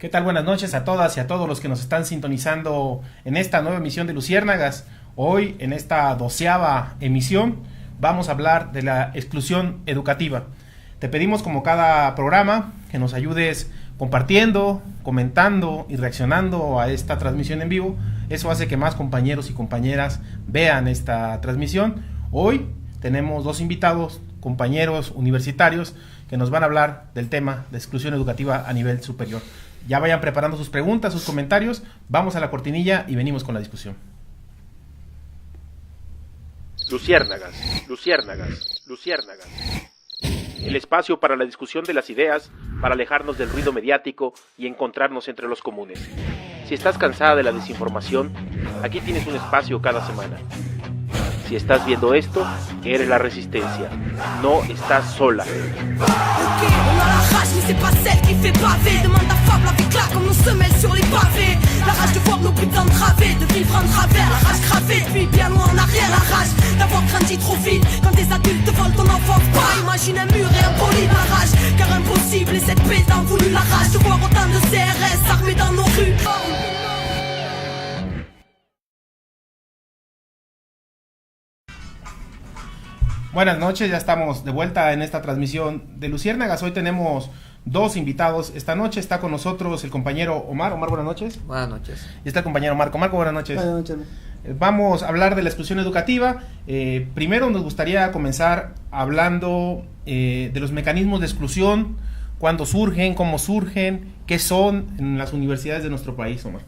¿Qué tal? Buenas noches a todas y a todos los que nos están sintonizando en esta nueva emisión de Luciérnagas. Hoy, en esta 12ª emisión, vamos a hablar de la exclusión educativa. Te pedimos, como cada programa, que nos ayudes compartiendo, comentando y reaccionando a esta transmisión en vivo. Eso hace que más compañeros y compañeras vean esta transmisión. Hoy tenemos dos invitados, compañeros universitarios, que nos van a hablar del tema de exclusión educativa a nivel superior. Ya vayan preparando sus preguntas, sus comentarios. Vamos a la cortinilla y venimos con la discusión. Luciérnagas, Luciérnagas, Luciérnagas. El espacio para la discusión de las ideas, para alejarnos del ruido mediático y encontrarnos entre los comunes. Si estás cansada de la desinformación, aquí tienes un espacio cada semana. Si estás viendo esto, eres la resistencia. No estás sola. On a la rage, mais c'est pas celle qui fait baver. Demande à Fable avec là comme nos semelles sur les pavés. La rage de voir nos putains través, de vivre en travers. La rage gravée depuis bien loin en arrière. La rage d'avoir grandi trop vite. Quand des adultes volent ton enfance, pas imagine un mur et un poli de la rage. Car impossible et cette paix t'en voulu la rage de voir autant de CRS armés dans nos rues. Buenas noches, ya estamos de vuelta en esta transmisión de Luciérnagas. Hoy tenemos dos invitados. Esta noche está con nosotros el compañero Omar. Omar, buenas noches. Buenas noches. Y está el compañero Marco. Marco, buenas noches. Buenas noches. Vamos a hablar de la exclusión educativa. Primero nos gustaría comenzar hablando de los mecanismos de exclusión, cuándo surgen, cómo surgen, qué son en las universidades de nuestro país, Omar.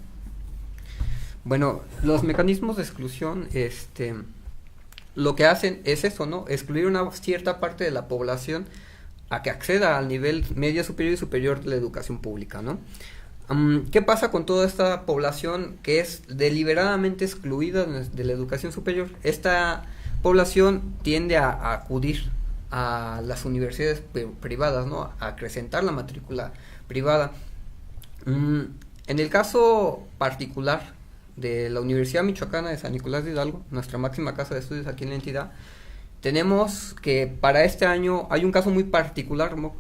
Bueno, los mecanismos de exclusión, lo que hacen es eso, ¿no? Excluir una cierta parte de la población a que acceda al nivel medio superior y superior de la educación pública, ¿no? ¿Qué pasa con toda esta población que es deliberadamente excluida de la educación superior? Esta población tiende a acudir a las universidades privadas, ¿no? A acrecentar la matrícula privada. En el caso particular de la Universidad Michoacana de San Nicolás de Hidalgo, nuestra máxima casa de estudios aquí en la entidad, tenemos que para este año hay un caso muy particular, ¿no?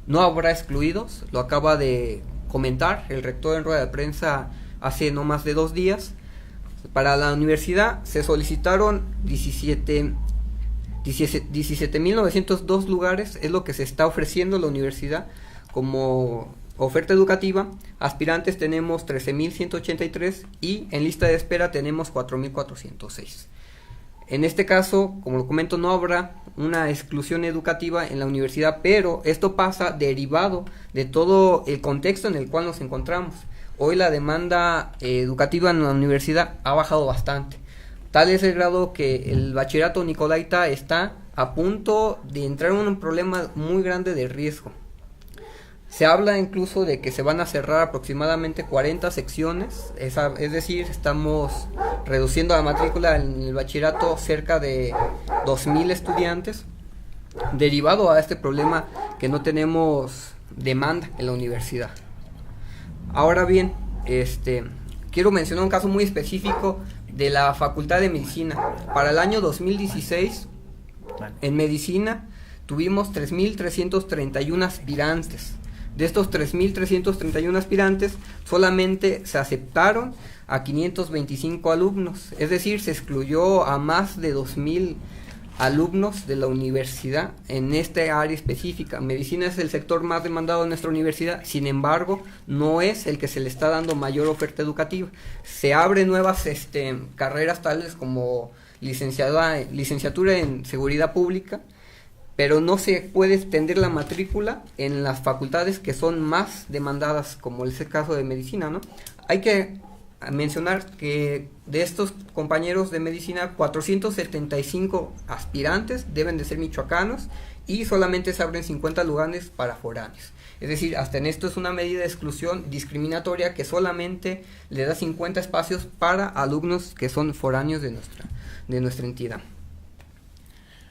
No habrá excluidos, lo acaba de comentar el rector en rueda de prensa hace no más de 2 días. Para la universidad se solicitaron 17.902 lugares, es lo que se está ofreciendo la universidad como oferta educativa. Aspirantes tenemos 13.183 y en lista de espera tenemos 4.406. En este caso, como lo comento, no habrá una exclusión educativa en la universidad, pero esto pasa derivado de todo el contexto en el cual nos encontramos. Hoy la demanda educativa en la universidad ha bajado bastante. Tal es el grado que el bachillerato nicolaita está a punto de entrar en un problema muy grande de riesgo. Se habla incluso de que se van a cerrar aproximadamente 40 secciones, es decir, estamos reduciendo la matrícula en el bachillerato cerca de 2.000 estudiantes, derivado a este problema que no tenemos demanda en la universidad. Ahora bien, quiero mencionar un caso muy específico de la Facultad de Medicina. Para el año 2016, en Medicina, tuvimos 3.331 aspirantes. De estos 3.331 aspirantes, solamente se aceptaron a 525 alumnos, es decir, se excluyó a más de 2.000 alumnos de la universidad en esta área específica. Medicina es el sector más demandado de nuestra universidad, sin embargo, no es el que se le está dando mayor oferta educativa. Se abren nuevas carreras tales como licenciatura en seguridad pública, pero no se puede extender la matrícula en las facultades que son más demandadas, como es el caso de medicina, ¿no? Hay que mencionar que de estos compañeros de medicina, 475 aspirantes deben de ser michoacanos y solamente se abren 50 lugares para foráneos. Es decir, hasta en esto es una medida de exclusión discriminatoria que solamente le da 50 espacios para alumnos que son foráneos de nuestra entidad.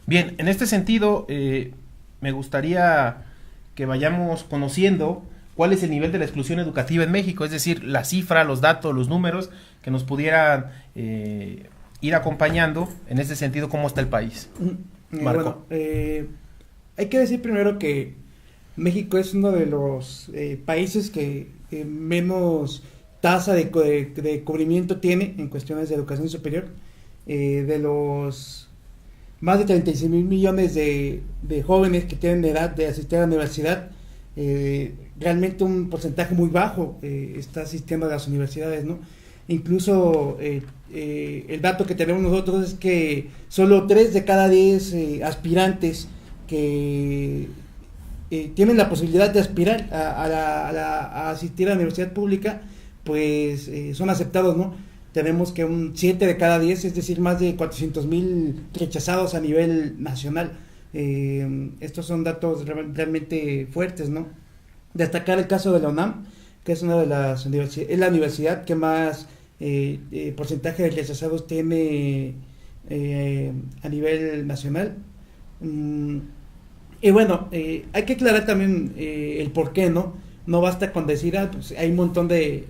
Bien, en este sentido, me gustaría que vayamos conociendo cuál es el nivel de la exclusión educativa en México, es decir, la cifra, los datos, los números que nos pudieran ir acompañando en ese sentido, cómo está el país. Marco. Bueno, hay que decir primero que México es uno de los países que menos tasa de cubrimiento tiene en cuestiones de educación superior. De los más de 36 mil millones de jóvenes que tienen edad de asistir a la universidad, realmente un porcentaje muy bajo está asistiendo a las universidades, ¿no? Incluso el dato que tenemos nosotros es que solo 3 de cada 10 aspirantes que tienen la posibilidad de aspirar a asistir a la universidad pública, pues son aceptados, ¿no? Tenemos que un 7 de cada 10, es decir, más de 400,000 rechazados a nivel nacional. Estos son datos realmente fuertes, ¿no? Destacar el caso de la UNAM, que es una de las universidades, es la universidad que más porcentaje de rechazados tiene a nivel nacional. Y bueno, hay que aclarar también el por qué, ¿no? No basta con decir, pues hay un montón de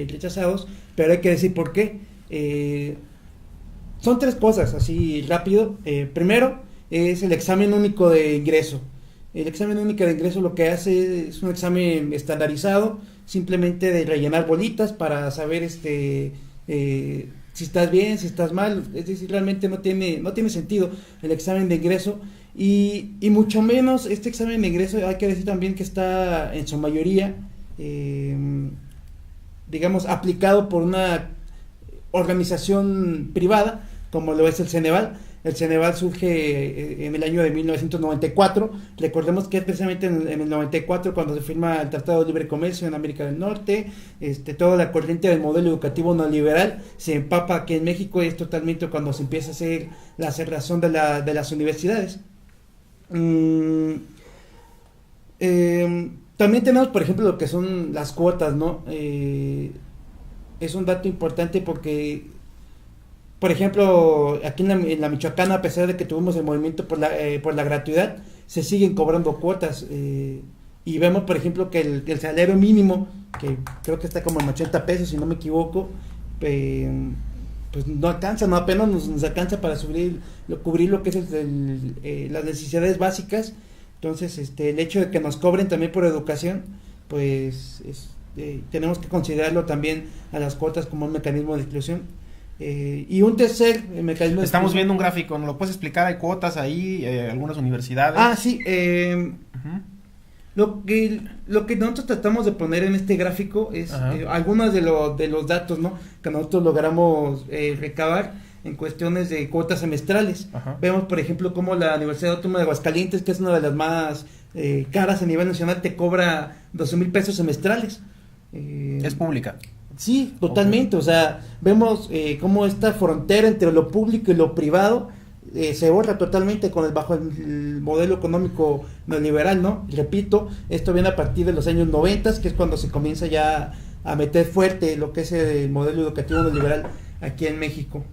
rechazados, pero hay que decir por qué. Son 3 cosas, así rápido. Primero, es el examen único de ingreso. El examen único de ingreso lo que hace es un examen estandarizado, simplemente de rellenar bolitas para saber si estás bien, si estás mal. Es decir, realmente no tiene sentido el examen de ingreso. Y mucho menos este examen de ingreso, hay que decir también que está en su mayoría, digamos, aplicado por una organización privada, como lo es el Ceneval. El Ceneval surge en el año de 1994. Recordemos que es precisamente en el 94 cuando se firma el Tratado de Libre Comercio en América del Norte. Toda la corriente del modelo educativo neoliberal se empapa aquí en México, y es totalmente cuando se empieza a hacer la cerrazón de las universidades. También tenemos, por ejemplo, lo que son las cuotas, ¿no? Es un dato importante porque, por ejemplo, aquí en la Michoacana, a pesar de que tuvimos el movimiento por la gratuidad, se siguen cobrando cuotas. Y vemos, por ejemplo, que el salario mínimo, que creo que está como en 80 pesos, si no me equivoco, pues no alcanza, no apenas nos alcanza para cubrir lo que es las necesidades básicas. Entonces, el hecho de que nos cobren también por educación, pues tenemos que considerarlo también a las cuotas como un mecanismo de exclusión. Y un tercer mecanismo de Estamos viendo un gráfico, ¿nos lo puedes explicar? Hay cuotas ahí, algunas universidades. Sí. Lo que nosotros tratamos de poner en este gráfico es algunos de los datos, ¿no?, que nosotros logramos recabar en cuestiones de cuotas semestrales. Vemos, por ejemplo, cómo la Universidad Autónoma de Aguascalientes, que es una de las más caras a nivel nacional, te cobra 12,000 pesos semestrales. ¿Es pública? Sí, totalmente. O sea, vemos cómo esta frontera entre lo público y lo privado se borra totalmente bajo el modelo económico neoliberal, ¿no? Repito, esto viene a partir de los años 90, que es cuando se comienza ya a meter fuerte lo que es el modelo educativo neoliberal aquí en México.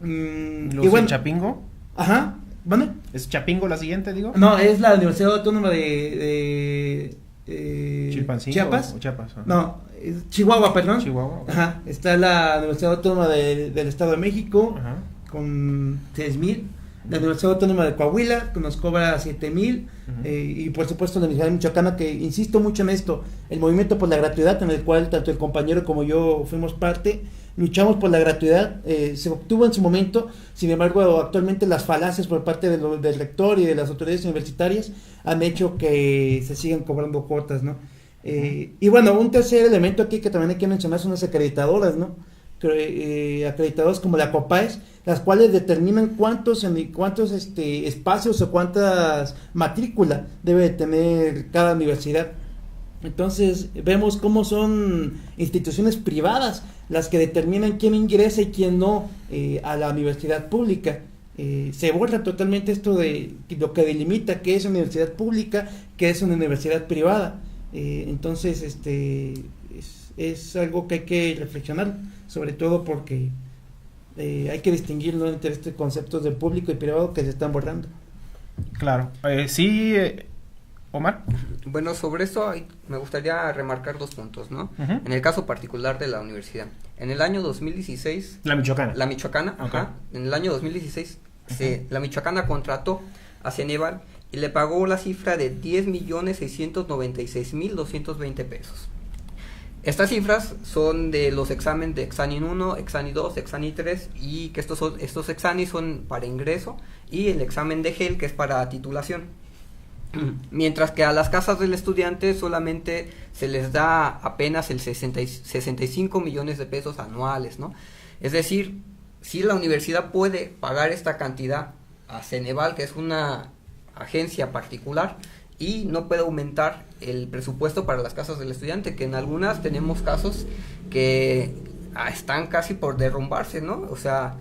¿Los de Chapingo? Ajá, ¿vale? ¿Es Chapingo la siguiente, digo? No, es la Universidad Autónoma de Chilpancingo Chiapas. ¿O Chiapas? No, es Chihuahua, perdón. Chihuahua. Okay. Ajá, está la Universidad Autónoma del Estado de México. Ajá. Con 6,000, la Universidad Autónoma de Coahuila, que nos cobra 7,000, y por supuesto la Universidad Michoacana, que insisto mucho en esto, el movimiento por la gratuidad, en el cual tanto el compañero como yo fuimos parte, luchamos por la gratuidad, se obtuvo en su momento. Sin embargo, actualmente las falacias por parte del rector y de las autoridades universitarias han hecho que se sigan cobrando cuotas, ¿no? Y bueno, un tercer elemento aquí que también hay que mencionar son las acreditadoras, ¿no? Acreditadoras como la COPAES, las cuales determinan cuántos espacios o cuántas matrícula debe tener cada universidad. Entonces vemos cómo son instituciones privadas las que determinan quién ingresa y quién no a la universidad pública. Se borra totalmente esto de lo que delimita qué es una universidad pública, qué es una universidad privada. Entonces es algo que hay que reflexionar, sobre todo porque hay que distinguir, ¿no?, entre estos conceptos de público y privado que se están borrando. Claro. Sí, Omar. Bueno, sobre eso me gustaría remarcar 2 puntos, ¿no? En el caso particular de la universidad. En el año 2016... La Michoacana. La Michoacana, okay. En el año 2016, la Michoacana contrató a Ceneval y le pagó la cifra de 10.696.220 pesos. Estas cifras son de los exámenes de Examen 1, Examen 2, Examen 3 y que estos exámenes son para ingreso y el examen de GEL que es para titulación. Mientras que a las casas del estudiante solamente se les da apenas el 65 millones de pesos anuales, ¿no? Es decir, si la universidad puede pagar esta cantidad a Ceneval, que es una agencia particular, y no puede aumentar el presupuesto para las casas del estudiante, que en algunas tenemos casos que están casi por derrumbarse, ¿no? O sea,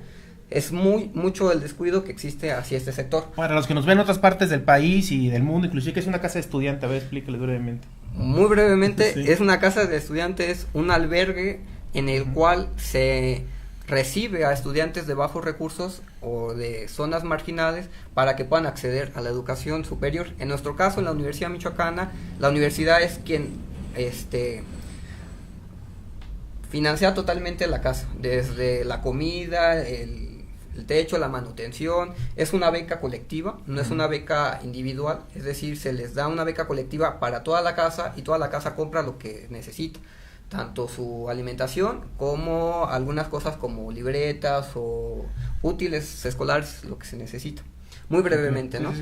es mucho el descuido que existe hacia este sector. Para los que nos ven en otras partes del país y del mundo, inclusive, ¿qué es una casa de estudiante? A ver, explícale brevemente. Muy brevemente, Sí. es una casa de estudiantes, es un albergue en el cual se recibe a estudiantes de bajos recursos o de zonas marginales para que puedan acceder a la educación superior. En nuestro caso, en la Universidad Michoacana, la universidad es quien financia totalmente la casa, desde la comida, el techo, la manutención. Es una beca colectiva, no es una beca individual, es decir, se les da una beca colectiva para toda la casa y toda la casa compra lo que necesita, tanto su alimentación como algunas cosas como libretas o útiles escolares, lo que se necesita. Muy brevemente, ¿no? Sí.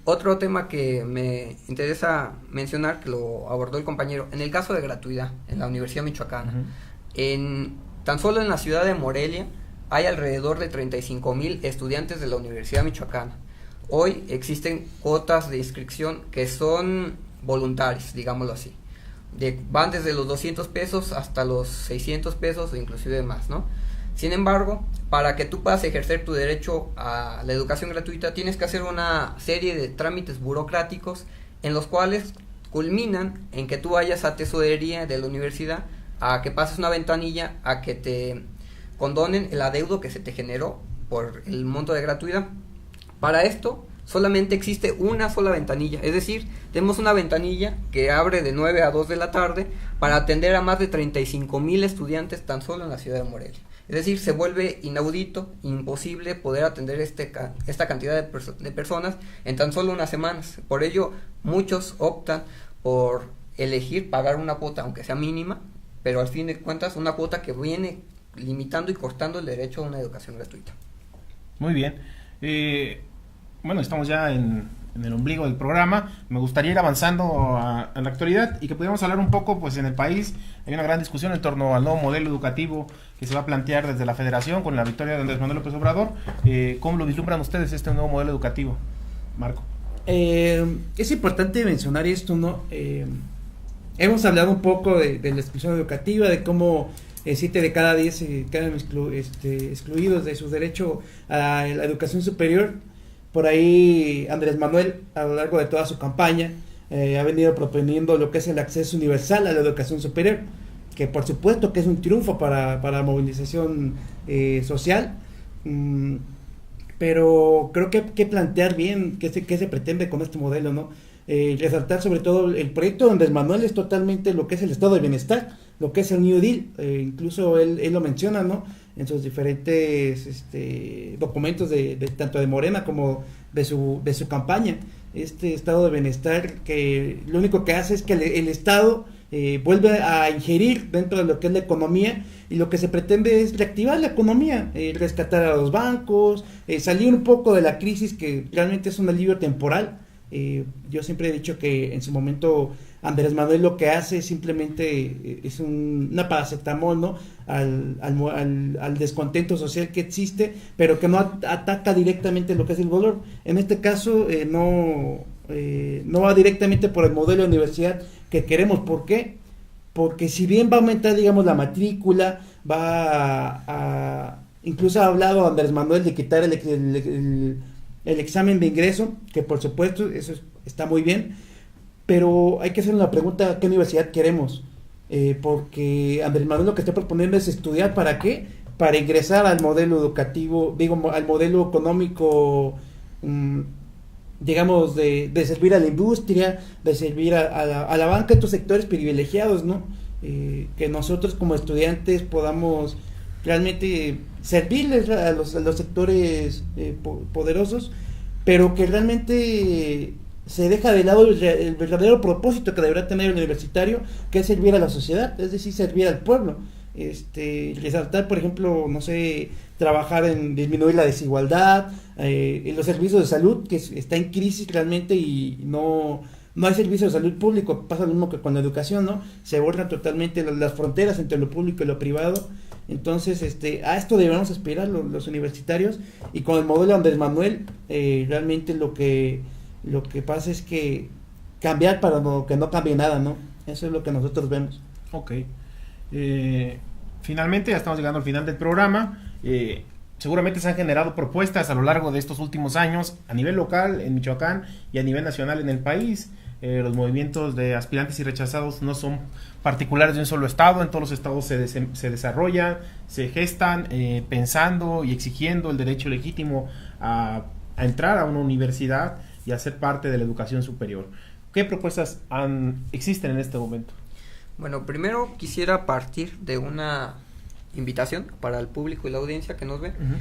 Otro tema que me interesa mencionar, que lo abordó el compañero, en el caso de gratuidad en la Universidad Michoacana, tan solo en la ciudad de Morelia hay alrededor de 35,000 estudiantes de la Universidad Michoacana. Hoy existen cuotas de inscripción que son voluntarias, digámoslo así. Van desde los 200 pesos hasta los 600 pesos o inclusive más, ¿no? Sin embargo, para que tú puedas ejercer tu derecho a la educación gratuita, tienes que hacer una serie de trámites burocráticos en los cuales culminan en que tú vayas a tesorería de la universidad, a que pases una ventanilla, a que te condonen el adeudo que se te generó por el monto de gratuidad. Para esto solamente existe una sola ventanilla, es decir, tenemos una ventanilla que abre de 9 a 2 de la tarde para atender a más de 35,000 estudiantes tan solo en la ciudad de Morelia. Es decir, se vuelve inaudito, imposible poder atender esta cantidad de personas en tan solo unas semanas. Por ello, muchos optan por elegir pagar una cuota, aunque sea mínima, pero al fin de cuentas una cuota que viene limitando y cortando el derecho a una educación gratuita. Muy bien. Bueno, estamos ya en el ombligo del programa. Me gustaría ir avanzando a la actualidad y que pudiéramos hablar un poco, pues en el país hay una gran discusión en torno al nuevo modelo educativo que se va a plantear desde la Federación con la victoria de Andrés Manuel López Obrador. ¿Cómo lo vislumbran ustedes este nuevo modelo educativo, Marco? Es importante mencionar esto, ¿no? Hemos hablado un poco de la exclusión educativa, de cómo 7 de cada 10 quedan excluidos de su derecho a la educación superior. Por ahí Andrés Manuel, a lo largo de toda su campaña, ha venido proponiendo lo que es el acceso universal a la educación superior, que por supuesto que es un triunfo para la movilización social, pero creo que hay que plantear bien qué se pretende con este modelo, ¿no? Resaltar sobre todo el proyecto de Andrés Manuel es totalmente lo que es el estado de bienestar, lo que es el New Deal, incluso él lo menciona, ¿no?, en sus diferentes documentos de tanto de Morena como de su campaña. Este estado de bienestar que lo único que hace es que el Estado vuelve a ingerir dentro de lo que es la economía, y lo que se pretende es reactivar la economía, rescatar a los bancos, salir un poco de la crisis, que realmente es un alivio temporal. Yo siempre he dicho que en su momento Andrés Manuel lo que hace simplemente es una paracetamol, ¿no?, al descontento social que existe, pero que no ataca directamente lo que es el valor. En este caso no va directamente por el modelo de universidad que queremos. ¿Por qué? Porque si bien va a aumentar, digamos, la matrícula, incluso ha hablado Andrés Manuel de quitar el examen de ingreso, que por supuesto eso está muy bien, pero hay que hacer una pregunta: ¿qué universidad queremos? Porque Andrés Manuel lo que está proponiendo es estudiar. ¿Para qué? Para ingresar al modelo educativo, al modelo económico, digamos, de servir a la industria, de servir a la banca, estos sectores privilegiados, ¿no? Que nosotros como estudiantes podamos realmente servirles a los sectores poderosos, pero que realmente se deja de lado el verdadero propósito que debería tener el universitario, que es servir a la sociedad, es decir, servir al pueblo. Resaltar, por ejemplo, no sé, trabajar en disminuir la desigualdad, en los servicios de salud, que está en crisis realmente y no hay servicios de salud público. Pasa lo mismo que con la educación, ¿no? Se borran totalmente las fronteras entre lo público y lo privado. Entonces, a esto debemos aspirar los universitarios, y con el modelo Andrés Manuel, realmente lo que pasa es que cambiar para que no cambie nada, ¿no? Eso es lo que nosotros vemos. Ok. Finalmente ya estamos llegando al final del programa. Seguramente se han generado propuestas a lo largo de estos últimos años a nivel local en Michoacán y a nivel nacional en el país. Los movimientos de aspirantes y rechazados no son particulares de un solo estado, en todos los estados se desarrollan, se gestan pensando y exigiendo el derecho legítimo a entrar a una universidad y a ser parte de la educación superior. ¿Qué propuestas existen en este momento? Bueno, primero quisiera partir de una invitación para el público y la audiencia que nos ve. Uh-huh.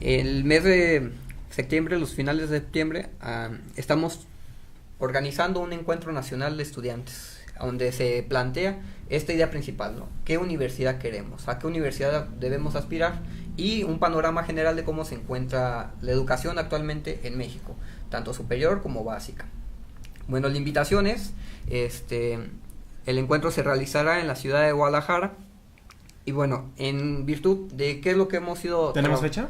El mes de septiembre, los finales de septiembre, estamos organizando un encuentro nacional de estudiantes, donde se plantea esta idea principal, ¿no? ¿Qué universidad queremos? ¿A qué universidad debemos aspirar? Y un panorama general de cómo se encuentra la educación actualmente en México, tanto superior como básica. Bueno, la invitación es, el encuentro se realizará en la ciudad de Guadalajara, y bueno, en virtud de qué es lo que hemos ido... ¿Tenemos fecha?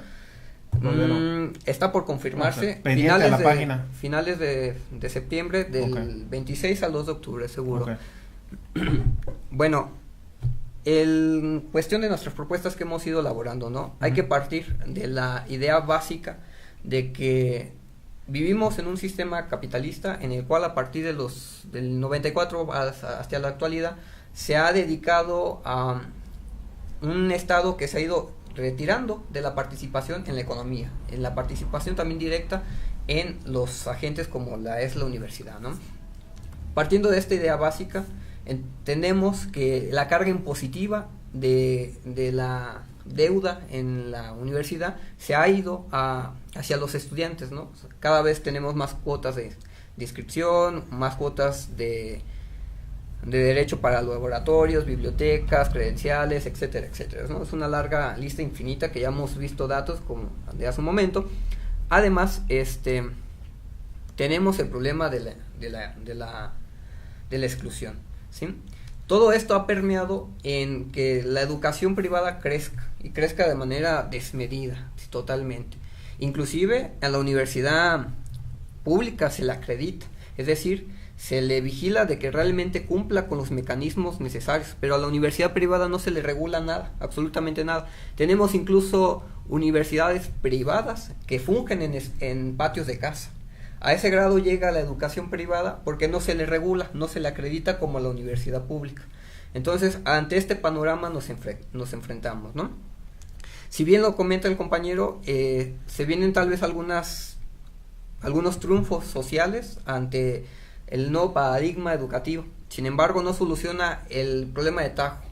Está por confirmarse. Finales de septiembre, del 26 al 2 de octubre, seguro. Bueno, cuestión de nuestras propuestas que hemos ido elaborando, ¿no? Uh-huh. Hay que partir de la idea básica de que vivimos en un sistema capitalista en el cual a partir del 94 hasta la actualidad se ha dedicado a un Estado que se ha ido retirando de la participación en la economía, en la participación también directa en los agentes como es la universidad, ¿no? Partiendo de esta idea básica, entendemos que la carga impositiva de la deuda en la universidad se ha ido hacia los estudiantes, ¿no? Cada vez tenemos más cuotas de inscripción, más cuotas de derecho para laboratorios, bibliotecas, credenciales, etcétera, etcétera, ¿no? Es una larga lista infinita que ya hemos visto datos como de hace un momento. Además, tenemos el problema de la exclusión, ¿sí? Todo esto ha permeado en que la educación privada crezca, y crezca de manera desmedida, totalmente. Inclusive a la universidad pública se la acredita, es decir, se le vigila de que realmente cumpla con los mecanismos necesarios, pero a la universidad privada no se le regula nada, absolutamente nada. Tenemos incluso universidades privadas que fungen en patios de casa. A ese grado llega la educación privada porque no se le regula, no se le acredita como a la universidad pública. Entonces, ante este panorama nos enfrentamos, ¿no? Si bien lo comenta el compañero, se vienen tal vez algunos triunfos sociales ante el nuevo paradigma educativo. Sin embargo, no soluciona el problema de tajo.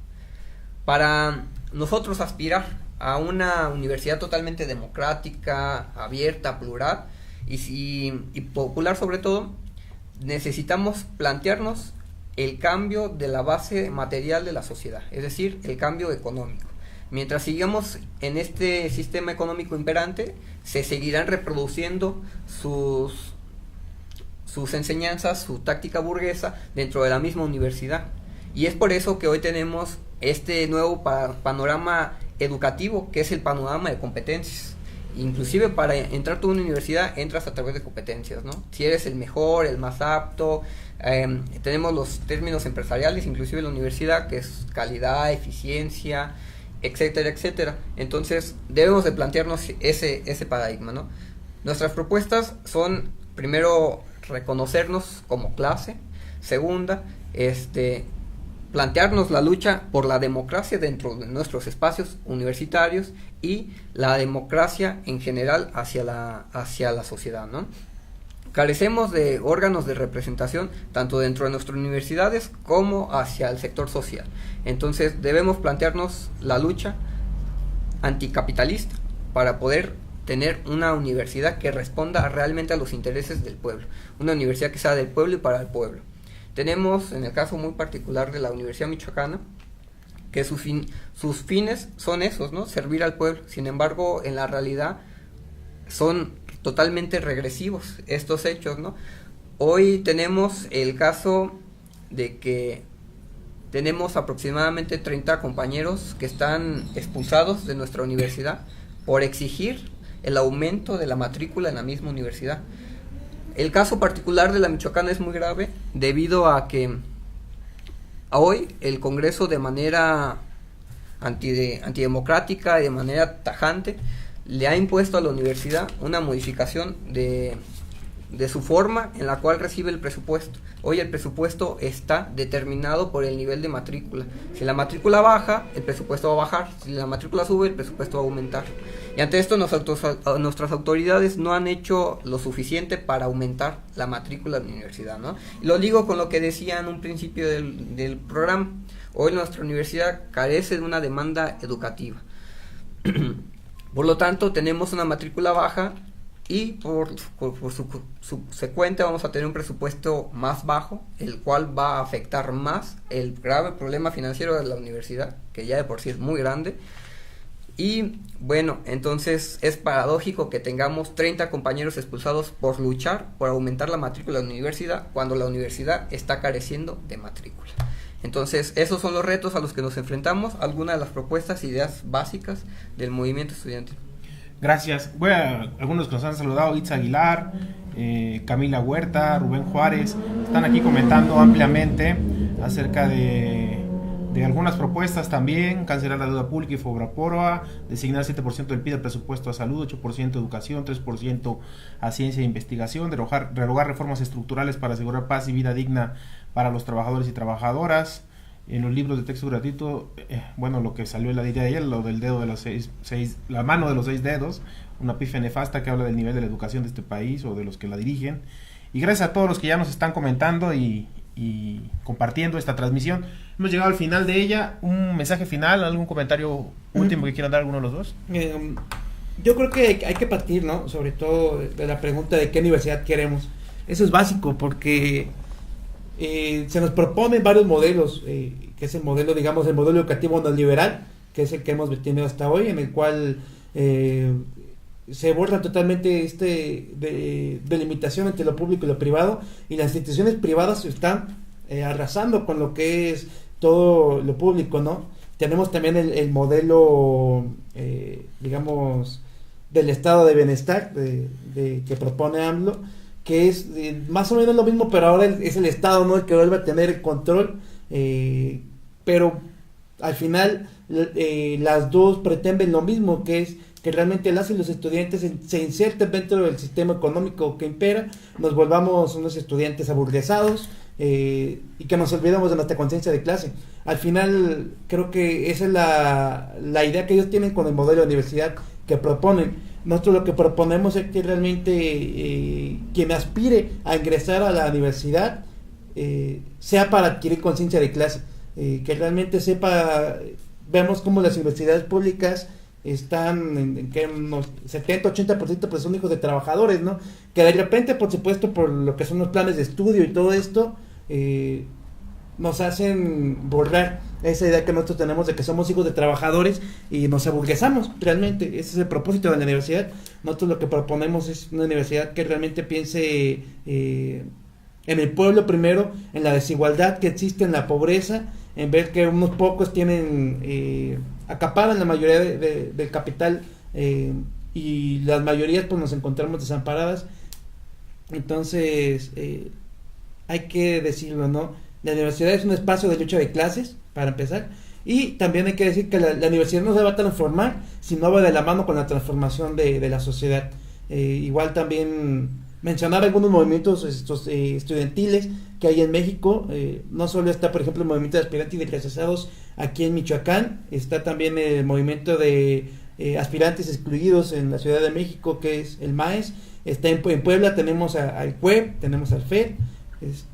Para nosotros aspirar a una universidad totalmente democrática, abierta, plural y popular sobre todo, necesitamos plantearnos el cambio de la base material de la sociedad, es decir, el cambio económico. Mientras sigamos en este sistema económico imperante, se seguirán reproduciendo sus enseñanzas, su táctica burguesa dentro de la misma universidad. Y es por eso que hoy tenemos este nuevo panorama educativo, que es el panorama de competencias. Inclusive para entrar tú a una universidad entras a través de competencias, ¿no? Si eres el mejor, el más apto, tenemos los términos empresariales, inclusive en la universidad, que es calidad, eficiencia, etcétera, etcétera. Entonces debemos de plantearnos ese paradigma, ¿no? Nuestras propuestas son, primero, reconocernos como clase. Segunda, plantearnos la lucha por la democracia dentro de nuestros espacios universitarios y la democracia en general hacia la sociedad, ¿no? Carecemos de órganos de representación tanto dentro de nuestras universidades como hacia el sector social. Entonces debemos plantearnos la lucha anticapitalista para poder tener una universidad que responda realmente a los intereses del pueblo, una universidad que sea del pueblo y para el pueblo. Tenemos, en el caso muy particular de la Universidad Michoacana, que sus fines son esos, ¿no? Servir al pueblo. Sin embargo, en la realidad son totalmente regresivos estos hechos, ¿no? Hoy tenemos el caso de que tenemos aproximadamente 30 compañeros que están expulsados de nuestra universidad por exigir el aumento de la matrícula en la misma universidad. El caso particular de la Michoacana es muy grave debido a que hoy el Congreso, de manera antidemocrática y de manera tajante, le ha impuesto a la universidad una modificación de su forma en la cual recibe el presupuesto. Hoy el presupuesto está determinado por el nivel de matrícula. Si la matrícula baja, el presupuesto va a bajar. Si la matrícula sube, el presupuesto va a aumentar. Y ante esto nuestras autoridades no han hecho lo suficiente para aumentar la matrícula de la universidad, ¿no? Y lo digo con lo que decía en un principio del programa. Hoy nuestra universidad carece de una demanda educativa. Por lo tanto, tenemos una matrícula baja y por subsecuente vamos a tener un presupuesto más bajo, el cual va a afectar más el grave problema financiero de la universidad, que ya de por sí es muy grande. Y bueno, entonces es paradójico que tengamos 30 compañeros expulsados por luchar por aumentar la matrícula de la universidad, cuando la universidad está careciendo de matrícula. Entonces, esos son los retos a los que nos enfrentamos, algunas de las propuestas, ideas básicas del movimiento estudiantil. Gracias. Voy a algunos que nos han saludado: Itza Aguilar, Camila Huerta, Rubén Juárez. Están aquí comentando ampliamente acerca de algunas propuestas también: cancelar la deuda pública y Fobraproa, designar 7% del PIB al presupuesto a salud, 8% a educación, 3% a ciencia e investigación, derogar reformas estructurales para asegurar paz y vida digna para los trabajadores y trabajadoras. En los libros de texto gratuito, bueno, lo que salió en la día de ayer, lo del dedo de los la mano de los 6 dedos, una pifia nefasta que habla del nivel de la educación de este país o de los que la dirigen. Y gracias a todos los que ya nos están comentando y compartiendo esta transmisión. Hemos llegado al final de ella. Un mensaje final, algún comentario último que quieran dar alguno de los dos. Yo creo que hay que partir, ¿no? Sobre todo de la pregunta de qué universidad queremos. Eso es básico porque se nos proponen varios modelos, que es el modelo, digamos, el modelo educativo neoliberal, que es el que hemos tenido hasta hoy, en el cual se borra totalmente delimitación entre lo público y lo privado, y las instituciones privadas están arrasando con lo que es todo lo público, ¿no? Tenemos también el modelo, digamos, del estado de bienestar que propone AMLO, que es más o menos lo mismo, pero ahora es el Estado, ¿no?, el que vuelve a tener el control, pero al final las dos pretenden lo mismo, que es que realmente las y los estudiantes se inserten dentro del sistema económico que impera, nos volvamos unos estudiantes aburguesados, y que nos olvidemos de nuestra conciencia de clase. Al final creo que esa es la idea que ellos tienen con el modelo de universidad que proponen. Nosotros lo que proponemos es que realmente quien aspire a ingresar a la universidad sea para adquirir conciencia de clase, que realmente sepa. Vemos como las universidades públicas están en unos 70-80% pues son hijos de trabajadores, ¿no? Que de repente, por supuesto, por lo que son los planes de estudio y todo esto, nos hacen borrar esa idea que nosotros tenemos de que somos hijos de trabajadores y nos aburguesamos. Realmente ese es el propósito de la universidad. Nosotros lo que proponemos es una universidad que realmente piense en el pueblo primero, en la desigualdad que existe, en la pobreza, en ver que unos pocos acaparan la mayoría del capital, y las mayorías pues nos encontramos desamparadas. Entonces hay que decirlo, ¿no? La universidad es un espacio de lucha de clases, para empezar, y también hay que decir que la universidad no se va a transformar si no va de la mano con la transformación de la sociedad. Igual también mencionar algunos movimientos estudiantiles que hay en México. No solo está, por ejemplo, el movimiento de aspirantes y rechazados aquí en Michoacán, está también el movimiento de aspirantes excluidos en la Ciudad de México, que es el MAES. Está en Puebla, tenemos al CUEP, tenemos al FED,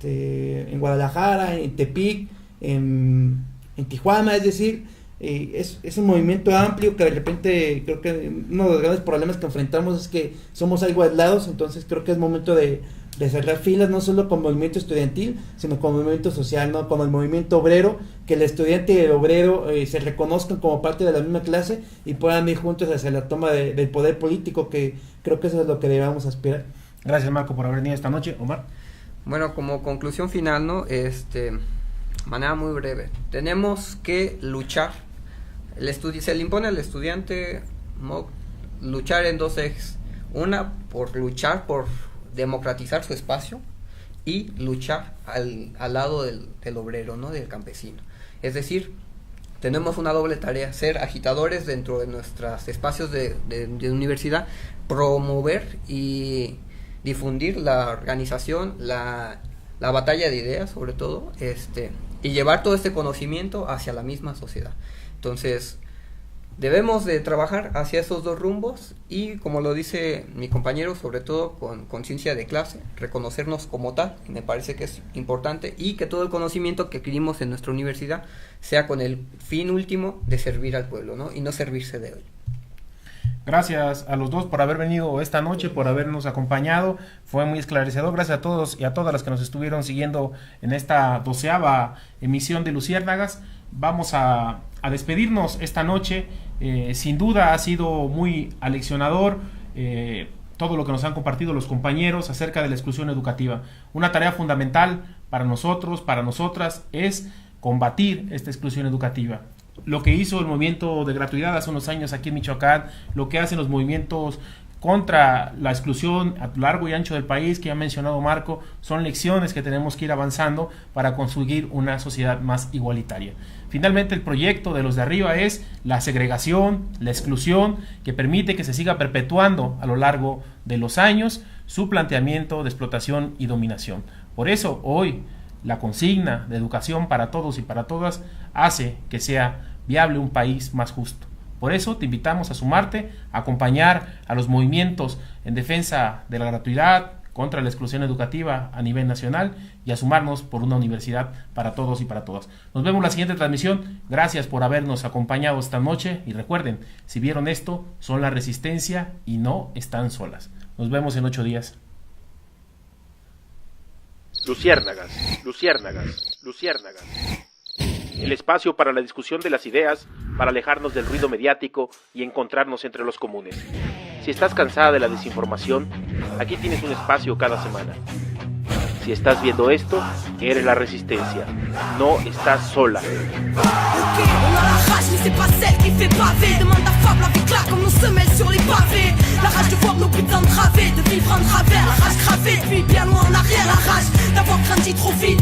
en Guadalajara, en Tepic, en Tijuana. Es decir, es un movimiento amplio que de repente creo que uno de los grandes problemas que enfrentamos es que somos algo aislados, entonces creo que es momento de cerrar filas, no solo con el movimiento estudiantil, sino con el movimiento social, ¿no? Con el movimiento obrero, que el estudiante y el obrero se reconozcan como parte de la misma clase y puedan ir juntos hacia la toma del poder político, que creo que eso es lo que debemos aspirar. Gracias, Marco, por haber venido esta noche. Omar. Bueno, como conclusión final, ¿no? Manera muy breve, tenemos que luchar. Se le impone al estudiante, ¿no?, luchar en dos ejes. Una, por luchar por democratizar su espacio, y luchar al lado del obrero, ¿no?, del campesino. Es decir, tenemos una doble tarea: ser agitadores dentro de nuestros espacios de universidad, promover y difundir la organización, la batalla de ideas, sobre todo, y llevar todo este conocimiento hacia la misma sociedad. Entonces, debemos de trabajar hacia esos dos rumbos y, como lo dice mi compañero, sobre todo con conciencia de clase, reconocernos como tal, me parece que es importante, y que todo el conocimiento que adquirimos en nuestra universidad sea con el fin último de servir al pueblo, ¿no?, y no servirse de él. Gracias a los dos por haber venido esta noche, por habernos acompañado. Fue muy esclarecedor. Gracias a todos y a todas las que nos estuvieron siguiendo en esta 12ª emisión de Luciérnagas. Vamos a despedirnos esta noche. Sin duda ha sido muy aleccionador todo lo que nos han compartido los compañeros acerca de la exclusión educativa. Una tarea fundamental para nosotros, para nosotras, es combatir esta exclusión educativa. Lo que hizo el movimiento de gratuidad hace unos años aquí en Michoacán, lo que hacen los movimientos contra la exclusión a lo largo y ancho del país, que ha mencionado Marco, son lecciones que tenemos que ir avanzando para conseguir una sociedad más igualitaria. Finalmente, el proyecto de los de arriba es la segregación, la exclusión, que permite que se siga perpetuando a lo largo de los años su planteamiento de explotación y dominación. Por eso, hoy, la consigna de educación para todos y para todas hace que sea viable un país más justo. Por eso te invitamos a sumarte, a acompañar a los movimientos en defensa de la gratuidad, contra la exclusión educativa a nivel nacional, y a sumarnos por una universidad para todos y para todas. Nos vemos en la siguiente transmisión. Gracias por habernos acompañado esta noche, y recuerden, si vieron esto, son la resistencia y no están solas. Nos vemos en 8 días. Luciérnagas, luciérnagas, luciérnagas. El espacio para la discusión de las ideas, para alejarnos del ruido mediático y encontrarnos entre los comunes. Si estás cansada de la desinformación, aquí tienes un espacio cada semana. Si estás viendo esto, eres la resistencia. No estás sola. Ok, on a la rage, mais c'est pas celle qui fait baver. Demande à Fable avec là, comme nos semelles sur les pavés. La rage de voir nos putains de travées, de vivre en travers. La rage gravée, depuis bien loin en arrière. La rage d'avoir grandi trop vite.